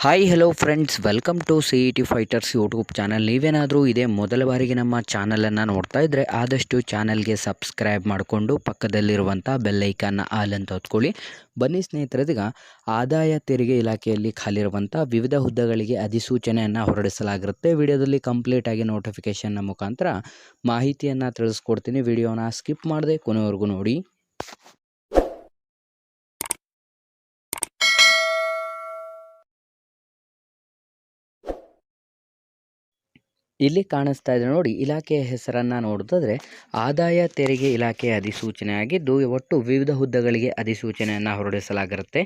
Hi hello friends, welcome to C E T fighters YouTube channel. ನೀವೇನಾದರೂ ಇದೇ ಮೊದಲ ಬಾರಿಗೆ ನಮ್ಮ ಚಾನಲನ್ನು ನೋಡ್ತಾ ಇದ್ದರೆ ಆದಷ್ಟು ಚಾನಲ್ಗೆ ಸಬ್ಸ್ಕ್ರೈಬ್ ಮಾಡಿಕೊಂಡು ಪಕ್ಕದಲ್ಲಿರುವಂಥ ಬೆಲ್ಲೈಕನ್ನ ಆಲ್ ಅಂತ ಹೊತ್ಕೊಳ್ಳಿ. ಬನ್ನಿ ಸ್ನೇಹಿತರದೀಗ ಆದಾಯ ತೆರಿಗೆ ಇಲಾಖೆಯಲ್ಲಿ ಖಾಲಿರುವಂಥ ವಿವಿಧ ಹುದ್ದೆಗಳಿಗೆ ಅಧಿಸೂಚನೆಯನ್ನು ಹೊರಡಿಸಲಾಗಿರುತ್ತೆ. ವಿಡಿಯೋದಲ್ಲಿ ಕಂಪ್ಲೀಟಾಗಿ ನೋಟಿಫಿಕೇಷನ್ನ ಮುಖಾಂತರ ಮಾಹಿತಿಯನ್ನು ತಿಳಿಸ್ಕೊಡ್ತೀನಿ. ವಿಡಿಯೋನ ಸ್ಕಿಪ್ ಮಾಡದೆ ಕೊನೆವರೆಗೂ ನೋಡಿ. ಇಲ್ಲಿ ಕಾಣಿಸ್ತಾ ಇದೆ ನೋಡಿ, ಇಲಾಖೆಯ ಹೆಸರನ್ನು ನೋಡಿದ್ರೆ ಆದಾಯ ತೆರಿಗೆ ಇಲಾಖೆಯ ಅಧಿಸೂಚನೆ ಆಗಿದ್ದು ಒಟ್ಟು ವಿವಿಧ ಹುದ್ದೆಗಳಿಗೆ ಅಧಿಸೂಚನೆಯನ್ನು ಹೊರಡಿಸಲಾಗಿರುತ್ತೆ.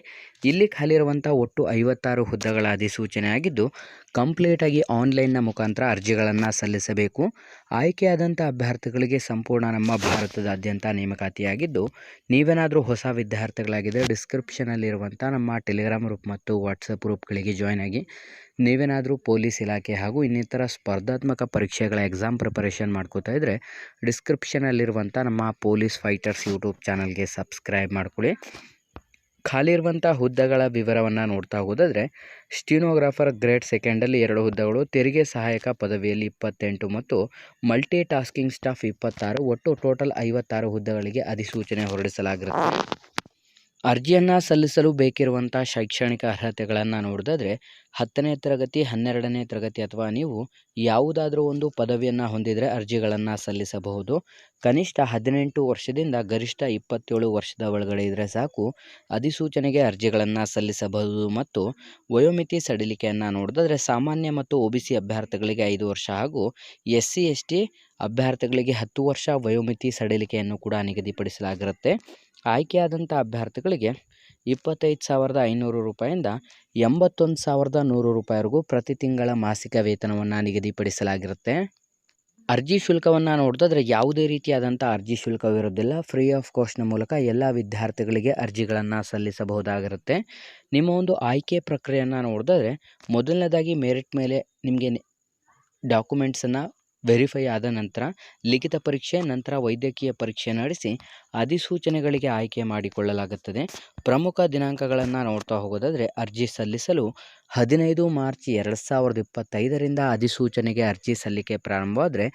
ಇಲ್ಲಿ ಖಾಲಿರುವಂಥ ಒಟ್ಟು 56 ಹುದ್ದೆಗಳ ಅಧಿಸೂಚನೆ ಆಗಿದ್ದು ಕಂಪ್ಲೀಟಾಗಿ ಆನ್ಲೈನ್ನ ಮುಖಾಂತರ ಅರ್ಜಿಗಳನ್ನು ಸಲ್ಲಿಸಬೇಕು. ಆಯ್ಕೆಯಾದಂಥ ಅಭ್ಯರ್ಥಿಗಳಿಗೆ ಸಂಪೂರ್ಣ ನಮ್ಮ ಭಾರತದಾದ್ಯಂತ ನೇಮಕಾತಿಯಾಗಿದ್ದು, ನೀವೇನಾದರೂ ಹೊಸ ವಿದ್ಯಾರ್ಥಿಗಳಾಗಿದ್ದರೆ ಡಿಸ್ಕ್ರಿಪ್ಷನಲ್ಲಿರುವಂಥ ನಮ್ಮ ಟೆಲಿಗ್ರಾಮ್ ಗ್ರೂಪ್ ಮತ್ತು ವಾಟ್ಸಪ್ ಗ್ರೂಪ್ಗಳಿಗೆ ಜಾಯ್ನ್ ಆಗಿ. ನೀವೇನಾದರೂ ಪೊಲೀಸ್ ಇಲಾಖೆ ಹಾಗೂ ಇನ್ನಿತರ ಸ್ಪರ್ಧಾತ್ಮಕ ಪರೀಕ್ಷೆಗಳ ಎಕ್ಸಾಮ್ ಪ್ರಿಪರೇಷನ್ ಮಾಡ್ಕೋತಾ ಇದ್ದರೆ ಡಿಸ್ಕ್ರಿಪ್ಷನಲ್ಲಿರುವಂಥ ನಮ್ಮ ಪೊಲೀಸ್ ಫೈಟರ್ಸ್ ಯೂಟ್ಯೂಬ್ ಚಾನಲ್ಗೆ ಸಬ್ಸ್ಕ್ರೈಬ್ ಮಾಡ್ಕೊಳ್ಳಿ. ಖಾಲಿ ಇರುವಂಥ ಹುದ್ದೆಗಳ ವಿವರವನ್ನು ನೋಡ್ತಾ ಹೋದಾದರೆ ಸ್ಟೀನೋಗ್ರಾಫರ್ ಗ್ರೇಡ್ ಸೆಕೆಂಡಲ್ಲಿ 2 ಹುದ್ದೆಗಳು, ತೆರಿಗೆ ಸಹಾಯಕ ಪದವಿಯಲ್ಲಿ 28 ಮತ್ತು ಮಲ್ಟಿ ಟಾಸ್ಕಿಂಗ್ ಸ್ಟಾಫ್ 26, ಒಟ್ಟು ಟೋಟಲ್ 56 ಹುದ್ದೆಗಳಿಗೆ ಅಧಿಸೂಚನೆ ಹೊರಡಿಸಲಾಗಿರುತ್ತೆ. ಅರ್ಜಿಯನ್ನು ಸಲ್ಲಿಸಲು ಬೇಕಿರುವಂಥ ಶೈಕ್ಷಣಿಕ ಅರ್ಹತೆಗಳನ್ನು ನೋಡಿದ್ರೆ 10ನೇ ತರಗತಿ, 12ನೇ ತರಗತಿ ಅಥವಾ ನೀವು ಯಾವುದಾದ್ರೂ ಒಂದು ಪದವಿಯನ್ನು ಹೊಂದಿದರೆ ಅರ್ಜಿಗಳನ್ನು ಸಲ್ಲಿಸಬಹುದು. ಕನಿಷ್ಠ 18 ವರ್ಷದಿಂದ ಗರಿಷ್ಠ 27 ವರ್ಷದ ಒಳಗಡೆ ಇದ್ದರೆ ಸಾಕು ಅಧಿಸೂಚನೆಗೆ ಅರ್ಜಿಗಳನ್ನು ಸಲ್ಲಿಸಬಹುದು. ಮತ್ತು ವಯೋಮಿತಿ ಸಡಿಲಿಕೆಯನ್ನು ನೋಡಿದ್ರೆ ಸಾಮಾನ್ಯ ಮತ್ತು OBC ಅಭ್ಯರ್ಥಿಗಳಿಗೆ 5 ವರ್ಷ ಹಾಗೂ SC ST ಅಭ್ಯರ್ಥಿಗಳಿಗೆ 10 ವರ್ಷ ವಯೋಮಿತಿ ಸಡಿಲಿಕೆಯನ್ನು ಕೂಡ ನಿಗದಿಪಡಿಸಲಾಗಿರುತ್ತೆ. ಆಯ್ಕೆಯಾದಂಥ ಅಭ್ಯರ್ಥಿಗಳಿಗೆ 25,500 ರೂಪಾಯಿಂದ 81,100 ರೂಪಾಯಿವರೆಗೂ ಪ್ರತಿ ತಿಂಗಳ ಮಾಸಿಕ ವೇತನವನ್ನು ನಿಗದಿಪಡಿಸಲಾಗಿರುತ್ತೆ. ಅರ್ಜಿ ಶುಲ್ಕವನ್ನು ನೋಡಿದ್ರೆ ಯಾವುದೇ ರೀತಿಯಾದಂಥ ಅರ್ಜಿ ಶುಲ್ಕವಿರೋದಿಲ್ಲ. ಫ್ರೀ ಆಫ್ ಕಾಸ್ಟ್ನ ಮೂಲಕ ಎಲ್ಲ ವಿದ್ಯಾರ್ಥಿಗಳಿಗೆ ಅರ್ಜಿಗಳನ್ನು ಸಲ್ಲಿಸಬಹುದಾಗಿರುತ್ತೆ. ನಿಮ್ಮ ಒಂದು ಆಯ್ಕೆ ಪ್ರಕ್ರಿಯೆಯನ್ನು ನೋಡಿದ್ರೆ ಮೊದಲನೇದಾಗಿ ಮೆರಿಟ್ ಮೇಲೆ ನಿಮಗೆ ಡಾಕ್ಯುಮೆಂಟ್ಸನ್ನು ವೆರಿಫೈ ಆದ ನಂತರ ಲಿಖಿತ ಪರೀಕ್ಷೆ, ನಂತರ ವೈದ್ಯಕೀಯ ಪರೀಕ್ಷೆ ನಡೆಸಿ ಅಧಿಸೂಚನೆಗಳಿಗೆ ಆಯ್ಕೆ ಮಾಡಿಕೊಳ್ಳಲಾಗುತ್ತದೆ. ಪ್ರಮುಖ ದಿನಾಂಕಗಳನ್ನು ನೋಡ್ತಾ ಹೋಗೋದಾದರೆ ಅರ್ಜಿ ಸಲ್ಲಿಸಲು 15 ಮಾರ್ಚ್ 2025ರಿಂದ ಅಧಿಸೂಚನೆಗೆ ಅರ್ಜಿ ಸಲ್ಲಿಕೆ ಪ್ರಾರಂಭವಾದರೆ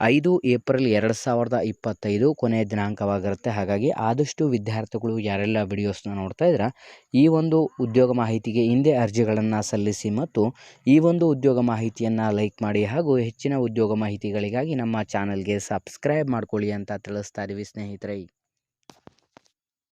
5 ಏಪ್ರಿಲ್ 2025 ಕೊನೆಯ ದಿನಾಂಕವಾಗಿರುತ್ತೆ. ಹಾಗಾಗಿ ಆದಷ್ಟು ವಿದ್ಯಾರ್ಥಿಗಳು ಯಾರೆಲ್ಲ ವಿಡಿಯೋಸ್ನ ನೋಡ್ತಾ ಇದ್ದೀರಾ ಈ ಒಂದು ಉದ್ಯೋಗ ಮಾಹಿತಿಗೆ ಹಿಂದೆ ಅರ್ಜಿಗಳನ್ನು ಸಲ್ಲಿಸಿ ಮತ್ತು ಈ ಒಂದು ಉದ್ಯೋಗ ಮಾಹಿತಿಯನ್ನು ಲೈಕ್ ಮಾಡಿ ಹಾಗೂ ಹೆಚ್ಚಿನ ಉದ್ಯೋಗ ಮಾಹಿತಿಗಳಿಗಾಗಿ ನಮ್ಮ ಚಾನಲ್ಗೆ ಸಬ್ಸ್ಕ್ರೈಬ್ ಮಾಡ್ಕೊಳ್ಳಿ ಅಂತ ತಿಳಿಸ್ತಾ ಇದ್ದೀವಿ ಸ್ನೇಹಿತರೆ.